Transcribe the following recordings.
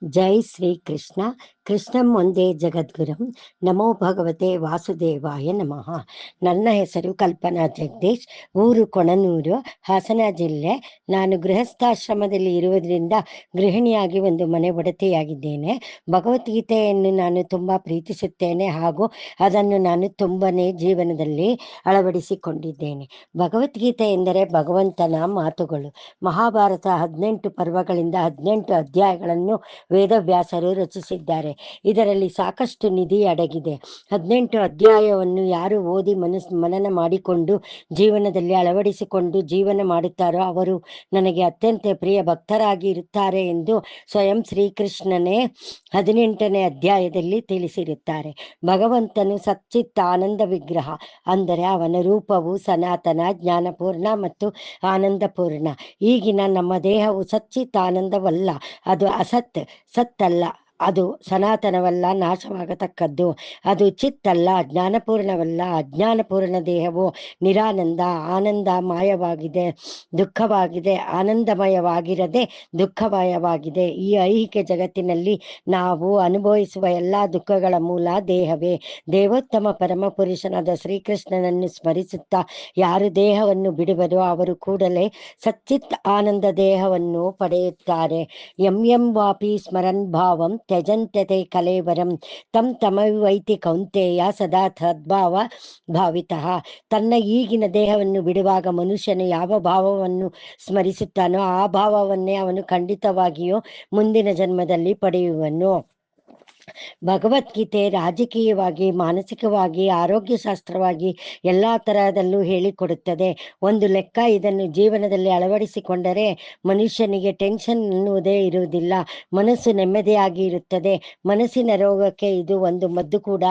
ಜೈ ಶ್ರೀ ಕೃಷ್ಣ. ಕೃಷ್ಣಂ ಒಂದೇ ಜಗದ್ಗುರುಂ. ನಮೋ ಭಗವತೆ ವಾಸುದೇವಾಯ ನಮಃ. ನನ್ನ ಹೆಸರು ಕಲ್ಪನಾ ಜಗದೀಶ್. ಊರು ಕೊಣನೂರು, ಹಾಸನ ಜಿಲ್ಲೆ. ನಾನು ಗೃಹಸ್ಥಾಶ್ರಮದಲ್ಲಿ ಇರುವುದರಿಂದ ಗೃಹಿಣಿಯಾಗಿ ಒಂದು ಮನೆ ಒಡತಿಯಾಗಿದ್ದೇನೆ. ಭಗವದ್ಗೀತೆಯನ್ನು ನಾನು ತುಂಬ ಪ್ರೀತಿಸುತ್ತೇನೆ ಹಾಗೂ ಅದನ್ನು ನಾನು ತುಂಬನೇ ಜೀವನದಲ್ಲಿ ಅಳವಡಿಸಿಕೊಂಡಿದ್ದೇನೆ. ಭಗವದ್ಗೀತೆ ಎಂದರೆ ಭಗವಂತನ ಮಾತುಗಳು. ಮಹಾಭಾರತ 18 ಪರ್ವಗಳಿಂದ 18 ಅಧ್ಯಾಯಗಳನ್ನು ವೇದವ್ಯಾಸರು ರಚಿಸಿದ್ದಾರೆ. ಇದರಲ್ಲಿ ಸಾಕಷ್ಟು ನಿಧಿ ಅಡಗಿದೆ. 18 ಅಧ್ಯಾಯವನ್ನು ಯಾರು ಓದಿ ಮನನ ಮಾಡಿಕೊಂಡು ಜೀವನದಲ್ಲಿ ಅಳವಡಿಸಿಕೊಂಡು ಜೀವನ ಮಾಡುತ್ತಾರೋ ಅವರು ನನಗೆ ಅತ್ಯಂತ ಪ್ರಿಯ ಭಕ್ತರಾಗಿ ಇರುತ್ತಾರೆ ಎಂದು ಸ್ವಯಂ ಶ್ರೀಕೃಷ್ಣನೇ 18ನೇ ಅಧ್ಯಾಯದಲ್ಲಿ ತಿಳಿಸಿರುತ್ತಾರೆ. ಭಗವಂತನು ಸಚ್ಚಿತ್ ಆನಂದ ವಿಗ್ರಹ, ಅಂದರೆ ಅವನ ರೂಪವು ಸನಾತನ, ಜ್ಞಾನಪೂರ್ಣ ಮತ್ತು ಆನಂದಪೂರ್ಣ. ಈಗಿನ ನಮ್ಮ ದೇಹವು ಸಚ್ಚಿತ್ ಆನಂದವಲ್ಲ, ಅದು ಅಸತ್. ಸತ್ತಲ್ಲ, ಅದು ಸನಾತನವಲ್ಲ, ನಾಶವಾಗತಕ್ಕದ್ದು. ಅದು ಚಿತ್ತಲ್ಲ, ಜ್ಞಾನಪೂರ್ಣವಲ್ಲ, ಅಜ್ಞಾನಪೂರ್ಣ ದೇಹವು ನಿರಾನಂದ, ಆನಂದಮಯವಾಗಿದೆ, ದುಃಖವಾಗಿದೆ. ಆನಂದಮಯವಾಗಿರದೆ ದುಃಖಮಯವಾಗಿದೆ. ಈ ಐಹಿಕ ಜಗತ್ತಿನಲ್ಲಿ ನಾವು ಅನುಭವಿಸುವ ಎಲ್ಲ ದುಃಖಗಳ ಮೂಲ ದೇಹವೇ. ದೇವೋತ್ತಮ ಪರಮ ಪುರುಷನಾದ ಶ್ರೀಕೃಷ್ಣನನ್ನು ಸ್ಮರಿಸುತ್ತಾ ಯಾರು ದೇಹವನ್ನು ಬಿಡುವರೋ ಅವರು ಕೂಡಲೇ ಸಚ್ಚಿತ್ ಆನಂದ ದೇಹವನ್ನು ಪಡೆಯುತ್ತಾರೆ. ಯಂ ವಾಪಿ ಸ್ಮರನ್ ಭಾವಂ ತ್ಯಜಂತ್ಯತೆ ಕಲೇವರಂ ತಂ ತಮವೈತಿ ಕೌಂತೆಯ ಸದಾ ಸದ್ಭಾವ ಭಾವಿತಃ. ತನ್ನ ಈಗಿನ ದೇಹವನ್ನು ಬಿಡುವಾಗ ಮನುಷ್ಯನು ಯಾವ ಭಾವವನ್ನು ಸ್ಮರಿಸುತ್ತಾನೋ ಆ ಭಾವವನ್ನೇ ಅವನು ಖಂಡಿತವಾಗಿಯೂ ಮುಂದಿನ ಜನ್ಮದಲ್ಲಿ ಪಡೆಯುವನು. ಭಗವದ್ಗೀತೆ ರಾಜಕೀಯವಾಗಿ, ಮಾನಸಿಕವಾಗಿ, ಆರೋಗ್ಯಶಾಸ್ತ್ರವಾಗಿ ಎಲ್ಲ ತರಹದಲ್ಲೂ ಹೇಳಿಕೊಡುತ್ತದೆ. ಒಂದು ಲೆಕ್ಕ ಇದನ್ನು ಜೀವನದಲ್ಲಿ ಅಳವಡಿಸಿಕೊಂಡರೆ ಮನುಷ್ಯನಿಗೆ ಟೆನ್ಷನ್ ಅನ್ನುವುದೇ ಇರುವುದಿಲ್ಲ. ಮನಸ್ಸು ನೆಮ್ಮದಿಯಾಗಿ ಇರುತ್ತದೆ. ಮನಸ್ಸಿನ ರೋಗಕ್ಕೆ ಇದು ಒಂದು ಮದ್ದು ಕೂಡ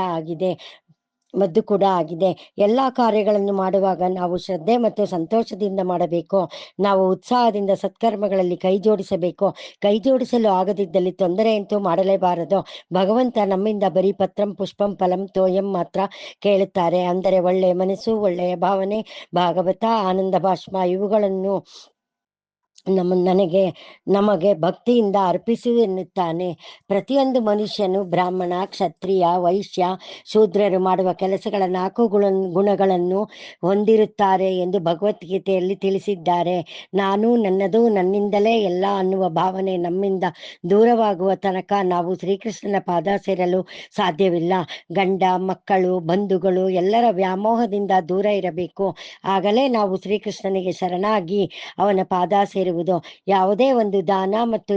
ಆಗಿದೆ. ಎಲ್ಲ ಕಾರ್ಯಗಳನ್ನು ಮಾಡುವಾಗ ನಾವು ಶ್ರದ್ಧೆ ಮತ್ತು ಸಂತೋಷದಿಂದ ಮಾಡಬೇಕು. ನಾವು ಉತ್ಸಾಹದಿಂದ ಸತ್ಕರ್ಮಗಳಲ್ಲಿ ಕೈ ಜೋಡಿಸಬೇಕು. ಕೈ ಜೋಡಿಸಲು ಆಗದಿದ್ದಲ್ಲಿ ತೊಂದರೆಯಂತೂ ಮಾಡಲೇಬಾರದು. ಭಗವಂತ ನಮ್ಮಿಂದ ಬರೀ ಪತ್ರಂ ಪುಷ್ಪಂ ಫಲಂ ತೋಯಂ ಮಾತ್ರ ಕೇಳುತ್ತಾರೆ. ಅಂದರೆ ಒಳ್ಳೆಯ ಮನಸ್ಸು, ಒಳ್ಳೆಯ ಭಾವನೆ, ಭಾಗವತ, ಆನಂದ ಭಾಷ್ಮ ಇವುಗಳನ್ನು ನಮಗೆ ಭಕ್ತಿಯಿಂದ ಅರ್ಪಿಸು ಎನ್ನುತ್ತಾನೆ. ಪ್ರತಿಯೊಂದು ಮನುಷ್ಯನು ಬ್ರಾಹ್ಮಣ, ಕ್ಷತ್ರಿಯ, ವೈಶ್ಯ, ಶೂದ್ರರು ಮಾಡುವ ಕೆಲಸಗಳ 4 ಗುಣಗಳನ್ನು ಹೊಂದಿರುತ್ತಾರೆ ಎಂದು ಭಗವದ್ಗೀತೆಯಲ್ಲಿ ತಿಳಿಸಿದ್ದಾರೆ. ನಾನು, ನನ್ನದು, ನನ್ನಿಂದಲೇ ಎಲ್ಲ ಅನ್ನುವ ಭಾವನೆ ನಮ್ಮಿಂದ ದೂರವಾಗುವ ತನಕ ನಾವು ಶ್ರೀಕೃಷ್ಣನ ಪಾದ ಸೇರಲು ಸಾಧ್ಯವಿಲ್ಲ. ಗಂಡ, ಮಕ್ಕಳು, ಬಂಧುಗಳು ಎಲ್ಲರ ವ್ಯಾಮೋಹದಿಂದ ದೂರ ಇರಬೇಕು. ಆಗಲೇ ನಾವು ಶ್ರೀಕೃಷ್ಣನಿಗೆ ಶರಣಾಗಿ ಅವನ ಪಾದ ಸೇರುವುದು. ಯಾವುದೇ ಒಂದು ದಾನ ಮತ್ತು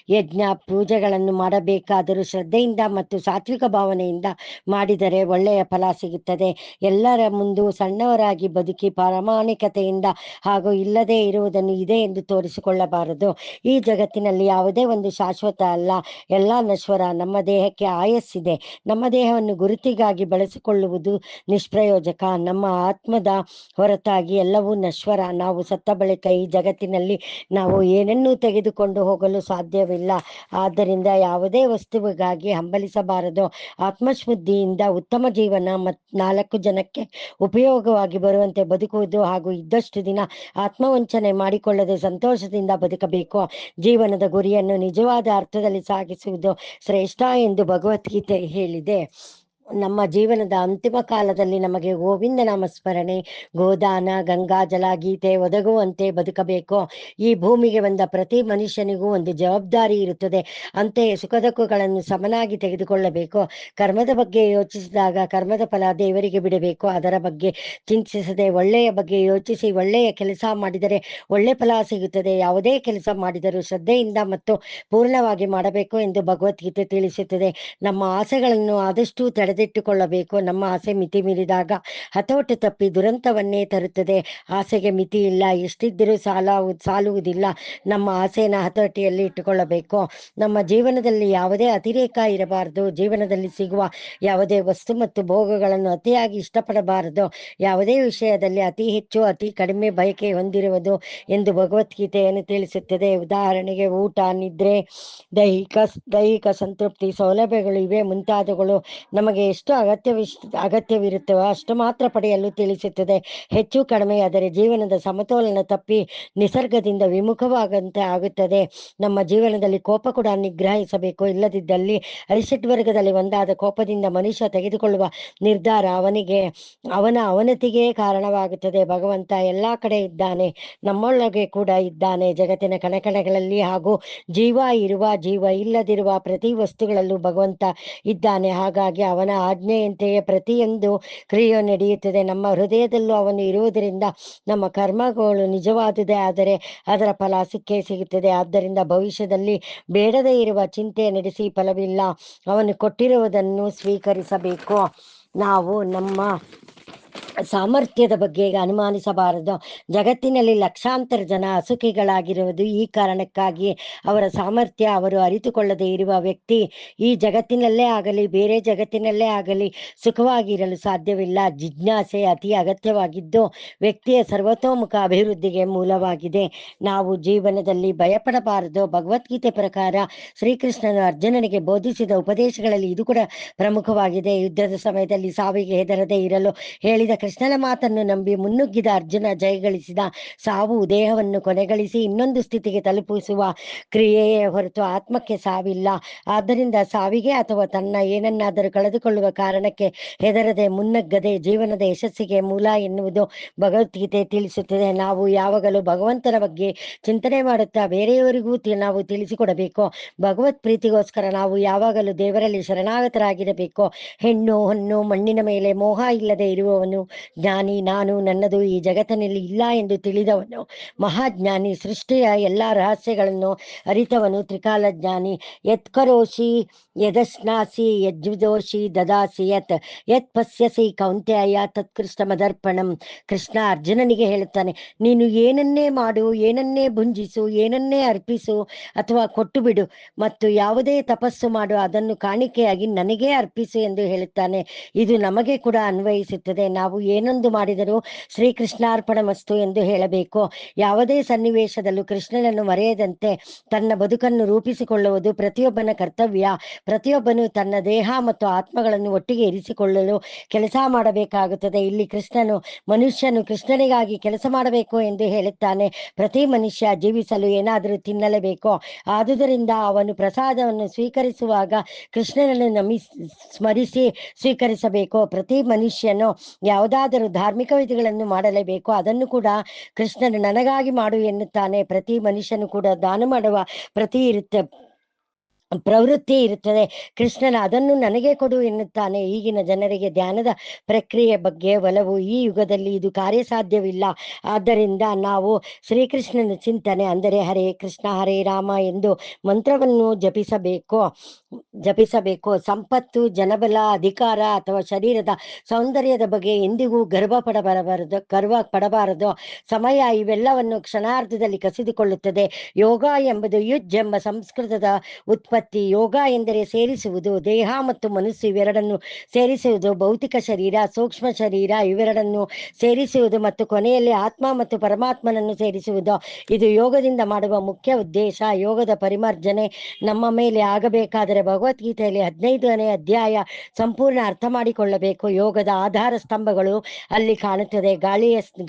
ಯಜ್ಞ ಪೂಜೆಗಳನ್ನು ಮಾಡಬೇಕಾದರೂ ಶ್ರದ್ಧೆಯಿಂದ ಮತ್ತು ಸಾತ್ವಿಕ ಭಾವನೆಯಿಂದ ಮಾಡಿದರೆ ಒಳ್ಳೆಯ ಫಲ ಸಿಗುತ್ತದೆ. ಎಲ್ಲರ ಮುಂದೆ ಸಣ್ಣವರಾಗಿ ಬದುಕಿ ಪ್ರಾಮಾಣಿಕತೆಯಿಂದ ಹಾಗೂ ಇಲ್ಲದೆ ಇರುವುದನ್ನು ಇದೆ ಎಂದು ತೋರಿಸಿಕೊಳ್ಳಬಾರದು. ಈ ಜಗತ್ತಿನಲ್ಲಿ ಯಾವುದೇ ಒಂದು ಶಾಶ್ವತ ಅಲ್ಲ, ಎಲ್ಲ ನಶ್ವರ. ನಮ್ಮ ದೇಹಕ್ಕೆ ಆಯಸ್ಸಿದೆ. ನಮ್ಮ ದೇಹವನ್ನು ಗುರುತಿಗಾಗಿ ಬಳಸಿಕೊಳ್ಳುವುದು ನಿಷ್ಪ್ರಯೋಜಕ. ನಮ್ಮ ಆತ್ಮದ ಹೊರತಾಗಿ ಎಲ್ಲವೂ ನಶ್ವರ. ನಾವು ಸತ್ತ ಬಳಿಕ ಈ ಜಗತ್ತಿನಲ್ಲಿ ನಾವು ಏನನ್ನೂ ತೆಗೆದುಕೊಂಡು ಹೋಗಲು ಸಾಧ್ಯವಿಲ್ಲ. ಆದ್ದರಿಂದ ಯಾವುದೇ ವಸ್ತುವಿಗಾಗಿ ಹಂಬಲಿಸಬಾರದು. ಆತ್ಮಶುದ್ಧಿಯಿಂದ ಉತ್ತಮ ಜೀವನ ಮತ್ತು 4 ಜನಕ್ಕೆ ಉಪಯೋಗವಾಗಿ ಬರುವಂತೆ ಬದುಕುವುದು ಹಾಗೂ ಇದ್ದಷ್ಟು ದಿನ ಆತ್ಮವಂಚನೆ ಮಾಡಿಕೊಳ್ಳದೆ ಸಂತೋಷದಿಂದ ಬದುಕಬೇಕು. ಜೀವನದ ಗುರಿಯನ್ನು ನಿಜವಾದ ಅರ್ಥದಲ್ಲಿ ಸಾಗಿಸುವುದು ಶ್ರೇಷ್ಠ ಎಂದು ಭಗವದ್ಗೀತೆ ಹೇಳಿದೆ. ನಮ್ಮ ಜೀವನದ ಅಂತಿಮ ಕಾಲದಲ್ಲಿ ನಮಗೆ ಗೋವಿಂದ ನಾಮಸ್ಮರಣೆ, ಗೋದಾನ, ಗಂಗಾಜಲ, ಗೀತೆ ಒದಗುವಂತೆ ಬದುಕಬೇಕು. ಈ ಭೂಮಿಗೆ ಬಂದ ಪ್ರತಿ ಮನುಷ್ಯನಿಗೂ ಒಂದು ಜವಾಬ್ದಾರಿ ಇರುತ್ತದೆ. ಅಂತೆಯೇ ಸುಖದುಃಖಗಳನ್ನು ಸಮನಾಗಿ ತೆಗೆದುಕೊಳ್ಳಬೇಕು. ಕರ್ಮದ ಬಗ್ಗೆ ಯೋಚಿಸಿದಾಗ ಕರ್ಮದ ಫಲ ದೇವರಿಗೆ ಬಿಡಬೇಕು. ಅದರ ಬಗ್ಗೆ ಚಿಂತಿಸದೆ ಒಳ್ಳೆಯ ಬಗ್ಗೆ ಯೋಚಿಸಿ ಒಳ್ಳೆಯ ಕೆಲಸ ಮಾಡಿದರೆ ಒಳ್ಳೆ ಫಲ ಸಿಗುತ್ತದೆ. ಯಾವುದೇ ಕೆಲಸ ಮಾಡಿದರೂ ಶ್ರದ್ಧೆಯಿಂದ ಮತ್ತು ಪೂರ್ಣವಾಗಿ ಮಾಡಬೇಕು ಎಂದು ಭಗವದ್ಗೀತೆ ತಿಳಿಸುತ್ತದೆ. ನಮ್ಮ ಆಸೆಗಳನ್ನು ಆದಷ್ಟು ತಡೆದಿಟ್ಟುಕೊಳ್ಳಬೇಕು. ನಮ್ಮ ಆಸೆ ಮಿತಿ ಮೀರಿದಾಗ ಹತೋಟಿ ತಪ್ಪಿ ದುರಂತವನ್ನೇ ತರುತ್ತದೆ. ಆಸೆಗೆ ಮಿತಿ ಇಲ್ಲ, ಎಷ್ಟಿದ್ದರೂ ಸಾಲುವುದಿಲ್ಲ. ನಮ್ಮ ಆಸೆಯನ್ನು ಹತೋಟಿಯಲ್ಲಿ ಇಟ್ಟುಕೊಳ್ಳಬೇಕು. ನಮ್ಮ ಜೀವನದಲ್ಲಿ ಯಾವುದೇ ಅತಿರೇಕ ಇರಬಾರದು. ಜೀವನದಲ್ಲಿ ಸಿಗುವ ಯಾವುದೇ ವಸ್ತು ಮತ್ತು ಭೋಗಗಳನ್ನು ಅತಿಯಾಗಿ ಇಷ್ಟಪಡಬಾರದು. ಯಾವುದೇ ವಿಷಯದಲ್ಲಿ ಅತಿ ಹೆಚ್ಚು ಅತಿ ಕಡಿಮೆ ಬಯಕೆ ಹೊಂದಿರುವುದು ಎಂದು ಭಗವದ್ಗೀತೆಯನ್ನು ತಿಳಿಸುತ್ತದೆ. ಉದಾಹರಣೆಗೆ ಊಟ, ನಿದ್ರೆ, ದೈಹಿಕ ಸಂತೃಪ್ತಿ, ಸೌಲಭ್ಯಗಳು ಇವೇ ಮುಂತಾದವುಗಳು ನಮಗೆ ಎಷ್ಟು ಅಗತ್ಯವಿರುತ್ತೋ ಅಷ್ಟು ಮಾತ್ರ ಪಡೆಯಲು ತಿಳಿಸುತ್ತದೆ. ಹೆಚ್ಚು ಕಡಿಮೆ ಆದರೆ ಜೀವನದ ಸಮತೋಲನ ತಪ್ಪಿ ನಿಸರ್ಗದಿಂದ ವಿಮುಖವಾಗಂತೆ ಆಗುತ್ತದೆ. ನಮ್ಮ ಜೀವನದಲ್ಲಿ ಕೋಪ ಕೂಡ ನಿಗ್ರಹಿಸಬೇಕು. ಇಲ್ಲದಿದ್ದಲ್ಲಿ ಅರಿಷಡ್ ವರ್ಗದಲ್ಲಿ ಒಂದಾದ ಕೋಪದಿಂದ ಮನುಷ್ಯ ತೆಗೆದುಕೊಳ್ಳುವ ನಿರ್ಧಾರ ಅವನ ಅವನತಿಗೆ ಕಾರಣವಾಗುತ್ತದೆ. ಭಗವಂತ ಎಲ್ಲಾ ಕಡೆ ಇದ್ದಾನೆ, ನಮ್ಮೊಳಗೆ ಕೂಡ ಇದ್ದಾನೆ. ಜಗತ್ತಿನ ಕಣಕಣಗಳಲ್ಲಿ ಹಾಗೂ ಜೀವ ಇರುವ ಜೀವ ಇಲ್ಲದಿರುವ ಪ್ರತಿ ವಸ್ತುಗಳಲ್ಲೂ ಭಗವಂತ ಇದ್ದಾನೆ. ಹಾಗಾಗಿ ಅವನ ಆಜ್ಞೆಯಂತೆಯೇ ಪ್ರತಿಯೊಂದು ಕ್ರಿಯೆ ನಡೆಯುತ್ತದೆ. ನಮ್ಮ ಹೃದಯದಲ್ಲೂ ಅವನು ಇರುವುದರಿಂದ ನಮ್ಮ ಕರ್ಮಗಳು ನಿಜವಾದುದೇ ಆದರೆ ಅದರ ಫಲ ಸಿಕ್ಕೇ ಸಿಗುತ್ತದೆ. ಆದ್ದರಿಂದ ಭವಿಷ್ಯದಲ್ಲಿ ಬೇಡದೇ ಇರುವ ಚಿಂತೆ ನಡೆಸಿ ಫಲವಿಲ್ಲ. ಅವನು ಕೊಟ್ಟಿರುವುದನ್ನು ಸ್ವೀಕರಿಸಬೇಕು. ನಾವು ನಮ್ಮ ಸಾಮರ್ಥ್ಯದ ಬಗ್ಗೆ ಅನುಮಾನಿಸಬಾರದು. ಜಗತ್ತಿನಲ್ಲಿ ಲಕ್ಷಾಂತರ ಜನ ಅಸುಖಿಗಳಾಗಿರುವುದು ಈ ಕಾರಣಕ್ಕಾಗಿ. ಅವರ ಸಾಮರ್ಥ್ಯ ಅವರು ಅರಿತುಕೊಳ್ಳದೆ ಇರುವ ವ್ಯಕ್ತಿ ಈ ಜಗತ್ತಿನಲ್ಲೇ ಆಗಲಿ ಬೇರೆ ಜಗತ್ತಿನಲ್ಲೇ ಆಗಲಿ ಸುಖವಾಗಿರಲು ಸಾಧ್ಯವಿಲ್ಲ. ಜಿಜ್ಞಾಸೆ ಅತಿ ಅಗತ್ಯವಾಗಿದ್ದು ವ್ಯಕ್ತಿಯ ಸರ್ವತೋಮುಖ ಅಭಿವೃದ್ಧಿಗೆ ಮೂಲವಾಗಿದೆ. ನಾವು ಜೀವನದಲ್ಲಿ ಭಯಪಡಬಾರದು. ಭಗವದ್ಗೀತೆ ಪ್ರಕಾರ ಶ್ರೀಕೃಷ್ಣನು ಅರ್ಜುನನಿಗೆ ಬೋಧಿಸಿದ ಉಪದೇಶಗಳಲ್ಲಿ ಇದು ಕೂಡ ಪ್ರಮುಖವಾಗಿದೆ. ಯುದ್ಧದ ಸಮಯದಲ್ಲಿ ಸಾವಿಗೆ ಹೆದರದೆ ಇರಲು ಹೇಳಿದ ಕೃಷ್ಣನ ಮಾತನ್ನು ನಂಬಿ ಮುನ್ನುಗ್ಗಿದ ಅರ್ಜುನ ಜಯಗಳಿಸಿದ. ಸಾವು ದೇಹವನ್ನು ಕೊನೆಗಳಿಸಿ ಇನ್ನೊಂದು ಸ್ಥಿತಿಗೆ ತಲುಪಿಸುವ ಕ್ರಿಯೆಯೇ ಹೊರತು ಆತ್ಮಕ್ಕೆ ಸಾವಿಲ್ಲ. ಆದ್ದರಿಂದ ಸಾವಿಗೆ ಅಥವಾ ತನ್ನ ಏನನ್ನಾದರೂ ಕಳೆದುಕೊಳ್ಳುವ ಕಾರಣಕ್ಕೆ ಹೆದರದೆ ಮುನ್ನಗ್ಗದೆ ಜೀವನದ ಯಶಸ್ಸಿಗೆ ಮೂಲ ಎನ್ನುವುದು ಭಗವದ್ಗೀತೆ ತಿಳಿಸುತ್ತದೆ. ನಾವು ಯಾವಾಗಲೂ ಭಗವಂತನ ಬಗ್ಗೆ ಚಿಂತನೆ ಮಾಡುತ್ತಾ ಬೇರೆಯವರಿಗೂ ನಾವು ತಿಳಿಸಿಕೊಡಬೇಕು. ಭಗವತ್ ಪ್ರೀತಿಗೋಸ್ಕರ ನಾವು ಯಾವಾಗಲೂ ದೇವರಲ್ಲಿ ಶರಣಾಗತರಾಗಿರಬೇಕು. ಹೆಣ್ಣು ಹೊನ್ನು ಮಣ್ಣಿನ ಮೇಲೆ ಮೋಹ ಇಲ್ಲದೆ ಇರುವವನು ಜ್ಞಾನಿ. ನಾನು ನನ್ನದು ಈ ಜಗತ್ತಿನಲ್ಲಿ ಇಲ್ಲ ಎಂದು ತಿಳಿದವನು ಮಹಾಜ್ಞಾನಿ. ಸೃಷ್ಟಿಯ ಎಲ್ಲ ರಹಸ್ಯಗಳನ್ನು ಅರಿತವನು ತ್ರಿಕಾಲ ಜ್ಞಾನಿ. ಯತ್ಕರೋಷಿ ಯದಶ್ನಾಸಿ ಯಜ್ವಿದೋಷಿ ದದಾಸಿ ಯತ್ ಪಶ್ಯಸಿ ಕೌಂತೆಯ ತತ್ಕೃಷ್ಟ ಮದರ್ಪಣಂ. ಕೃಷ್ಣ ಅರ್ಜುನನಿಗೆ ಹೇಳುತ್ತಾನೆ, ನೀನು ಏನನ್ನೇ ಮಾಡು, ಏನನ್ನೇ ಭುಂಜಿಸು, ಏನನ್ನೇ ಅರ್ಪಿಸು ಅಥವಾ ಕೊಟ್ಟು ಬಿಡು ಮತ್ತು ಯಾವುದೇ ತಪಸ್ಸು ಮಾಡು, ಅದನ್ನು ಕಾಣಿಕೆಯಾಗಿ ನನಗೇ ಅರ್ಪಿಸು ಎಂದು ಹೇಳುತ್ತಾನೆ. ಇದು ನಮಗೆ ಕೂಡ ಅನ್ವಯಿಸುತ್ತದೆ. ನಾವು ಏನೊಂದು ಮಾಡಿದರೂ ಶ್ರೀಕೃಷ್ಣಾರ್ಪಣಮಸ್ತು ಎಂದು ಹೇಳಬೇಕು. ಯಾವುದೇ ಸನ್ನಿವೇಶದಲ್ಲೂ ಕೃಷ್ಣನನ್ನು ಮರೆಯದಂತೆ ತನ್ನ ಬದುಕನ್ನು ರೂಪಿಸಿಕೊಳ್ಳುವುದು ಪ್ರತಿಯೊಬ್ಬನ ಕರ್ತವ್ಯ. ಪ್ರತಿಯೊಬ್ಬನು ತನ್ನ ದೇಹ ಮತ್ತು ಆತ್ಮಗಳನ್ನು ಒಟ್ಟಿಗೆ ಇರಿಸಿಕೊಳ್ಳಲು ಕೆಲಸ ಮಾಡಬೇಕಾಗುತ್ತದೆ. ಇಲ್ಲಿ ಮನುಷ್ಯನು ಕೃಷ್ಣನಿಗಾಗಿ ಕೆಲಸ ಮಾಡಬೇಕು ಎಂದು ಹೇಳುತ್ತಾನೆ. ಪ್ರತಿ ಮನುಷ್ಯ ಜೀವಿಸಲು ಏನಾದರೂ ತಿನ್ನಲೇಬೇಕು. ಆದುದರಿಂದ ಅವನು ಪ್ರಸಾದವನ್ನು ಸ್ವೀಕರಿಸುವಾಗ ಕೃಷ್ಣನನ್ನು ಸ್ಮರಿಸಿ ಸ್ವೀಕರಿಸಬೇಕು. ಪ್ರತಿ ಮನುಷ್ಯನು ಯಾವುದಾದರೂ ಧಾರ್ಮಿಕ ವಿಧಿಗಳನ್ನು ಮಾಡಲೇಬೇಕು. ಅದನ್ನು ಕೂಡ ಕೃಷ್ಣನು ನನಗಾಗಿ ಮಾಡು ಎನ್ನುತ್ತಾನೆ. ಪ್ರತಿ ಮನುಷ್ಯನು ಕೂಡ ದಾನ ಮಾಡುವ ಪ್ರವೃತ್ತಿ ಇರುತ್ತದೆ. ಕೃಷ್ಣನ ಅದನ್ನು ನನಗೆ ಕೊಡು ಎನ್ನುತ್ತಾನೆ. ಈಗಿನ ಜನರಿಗೆ ಧ್ಯಾನದ ಪ್ರಕ್ರಿಯೆ ಬಗ್ಗೆ ಒಲವು. ಈ ಯುಗದಲ್ಲಿ ಇದು ಕಾರ್ಯಸಾಧ್ಯವಿಲ್ಲ. ಆದ್ದರಿಂದ ನಾವು ಶ್ರೀಕೃಷ್ಣನ ಚಿಂತನೆ ಅಂದರೆ ಹರೇ ಕೃಷ್ಣ ಹರೇ ರಾಮ ಎಂದು ಮಂತ್ರವನ್ನು ಜಪಿಸಬೇಕು. ಸಂಪತ್ತು, ಜನಬಲ, ಅಧಿಕಾರ ಅಥವಾ ಶರೀರದ ಸೌಂದರ್ಯದ ಬಗ್ಗೆ ಎಂದಿಗೂ ಗರ್ವ ಪಡಬಾರದು. ಸಮಯ ಇವೆಲ್ಲವನ್ನು ಕ್ಷಣಾರ್ಧದಲ್ಲಿ ಕಸಿದುಕೊಳ್ಳುತ್ತದೆ. ಯೋಗ ಎಂಬುದು ಯುಜ್ ಎಂಬ ಸಂಸ್ಕೃತದ ಉತ್ಪತ್ತಿ. ಯೋಗ ಎಂದರೆ ಸೇರಿಸುವುದು. ದೇಹ ಮತ್ತು ಮನಸ್ಸು ಇವೆರಡನ್ನು ಸೇರಿಸುವುದು. ಭೌತಿಕ ಶರೀರ, ಸೂಕ್ಷ್ಮ ಶರೀರ ಇವೆರಡನ್ನು ಸೇರಿಸುವುದು ಮತ್ತು ಕೊನೆಯಲ್ಲಿ ಆತ್ಮ ಮತ್ತು ಪರಮಾತ್ಮನನ್ನು ಸೇರಿಸುವುದು. ಇದು ಯೋಗದಿಂದ ಮಾಡುವ ಮುಖ್ಯ ಉದ್ದೇಶ. ಯೋಗದ ಪರಿಮರ್ಜನೆ ನಮ್ಮ ಮೇಲೆ ಆಗಬೇಕಾದರೆ ಭಗವದ್ಗೀತೆಯಲ್ಲಿ 15ನೇ ಅಧ್ಯಾಯ ಸಂಪೂರ್ಣ ಅರ್ಥ ಮಾಡಿಕೊಳ್ಳಬೇಕು. ಯೋಗದ ಆಧಾರ ಸ್ತಂಭಗಳು ಅಲ್ಲಿ ಕಾಣುತ್ತದೆ.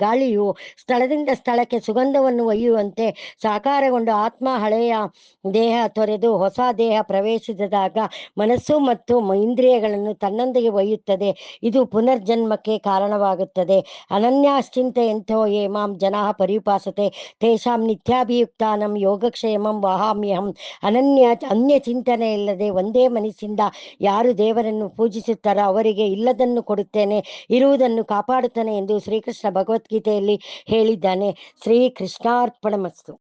ಗಾಳಿಯು ಸ್ಥಳದಿಂದ ಸ್ಥಳಕ್ಕೆ ಸುಗಂಧವನ್ನು ಒಯ್ಯುವಂತೆ ಸಾಕಾರಗೊಂಡು ಆತ್ಮ ಹಳೆಯ ದೇಹ ತೊರೆದು ಹೊಸ ದೇಹ ಪ್ರವೇಶಿಸಿದಾಗ ಮನಸ್ಸು ಮತ್ತು ಇಂದ್ರಿಯಗಳನ್ನು ತನ್ನೊಂದಿಗೆ ಒಯ್ಯುತ್ತದೆ. ಇದು ಪುನರ್ಜನ್ಮಕ್ಕೆ ಕಾರಣವಾಗುತ್ತದೆ. ಅನನ್ಯಾಶ್ಚಿಂತೆಯಂತೋ ಯೇ ಮಾಂ ಜನಾಃ ಪರ್ಯುಪಾಸತೆ ತೇಷಾಂ ನಿತ್ಯಾಭಿಯುಕ್ತಾನಂ ಯೋಗಕ್ಷೇಮಂ ವಹಾಮ್ಯಹಂ. ಅನ್ಯ ಚಿಂತನೆ ಇಲ್ಲದೆ ಒಂದೇ ಮನಸ್ಸಿಂದ ಯಾರು ದೇವರನ್ನು ಪೂಜಿಸುತ್ತಾರೋ ಅವರಿಗೆ ಇಲ್ಲದನ್ನು ಕೊಡುತ್ತೇನೆ, ಇರುವುದನ್ನು ಕಾಪಾಡುತ್ತಾನೆ ಎಂದು ಶ್ರೀಕೃಷ್ಣ ಭಗವದ್ಗೀತೆಯಲ್ಲಿ ಹೇಳಿದ್ದಾನೆ. ಶ್ರೀಕೃಷ್ಣಾರ್ಪಣಮಸ್ತು.